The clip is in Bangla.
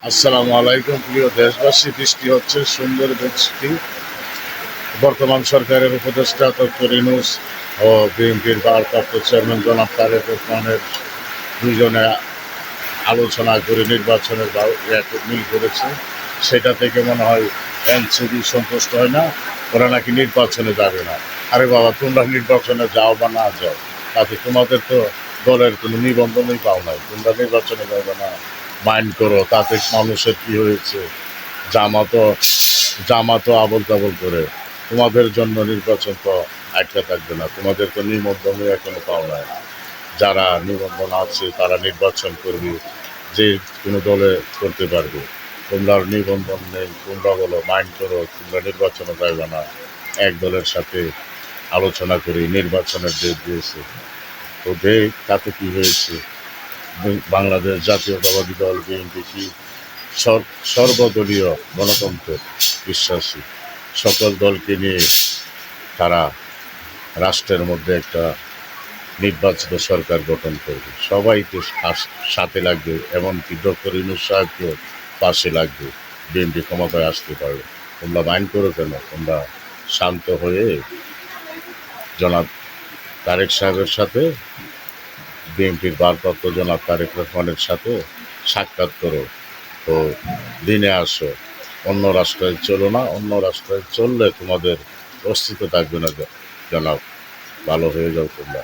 আসসালামু আলাইকুম প্রিয় দেশবাসী। বৃষ্টি হচ্ছে, সুন্দর বৃষ্টি। বর্তমান সরকারের উপদেষ্টা ডক্টর ইউনূস ও বিএনপির ভারপ্রাপ্ত চেয়ারম্যান জনাব তারেক রহমানের দুইজনে আলোচনা করে নির্বাচনের মিল করেছে। সেটা থেকে মনে হয় এনসিপি সন্তুষ্ট হয় না, ওরা নাকি নির্বাচনে যাবে না। আরে বাবা, তোমরা নির্বাচনে যাও বা না যাও, তাতে তোমাদের তো দলের কোনো নিবন্ধনই পাও নাই, তোমরা নির্বাচনে যাবে না, মাইন্ড করো, তাতে মানুষের কী হয়েছে। জামাতো জামাতো আবল তাবল করে, তোমাদের জন্য নির্বাচন তো আটকা থাকবে না, তোমাদের তো নিবন্ধনই এখনো পাও নাই। যারা নিবন্ধন আছে তারা নির্বাচন করবে, যে কোনো দলে করতে পারবে। তোমরা নিবন্ধন নেই, তোমরা বলো মাইন্ড করো, তোমরা নির্বাচনে যাইবে না। এক দলের সাথে আলোচনা করে নির্বাচনের ডেট দিয়েছে, তো দেখ তাতে কী হয়েছে। বাংলাদেশ জাতীয়তাবাদী দল বিএনপি কি সর্বদলীয় গণতন্ত্রের বিশ্বাসী, সকল দলকে নিয়ে তারা রাষ্ট্রের মধ্যে একটা নির্বাচিত সরকার গঠন করবে, সবাইকে সাথে লাগবে, এমনকি ডক্টর ইউনূস সাহেবকেও পাশে লাগবে, বিএনপি ক্ষমতায় আসতে পারবে। তোমরা মাইন্ড করো কেন? তোমরা শান্ত হয়ে জনাব তারেক সাহেবের সাথে, বিএনপির ভারপ্রাপ্ত জনাব তারেক রহমানের সাথে সাক্ষাৎ করো, তো দিনে আসো। অন্য রাষ্ট্রে চলো না, অন্য রাষ্ট্রে চললে তোমাদের অস্তিত্ব থাকবে না। জনাব, ভালো হয়ে যাও তোমরা।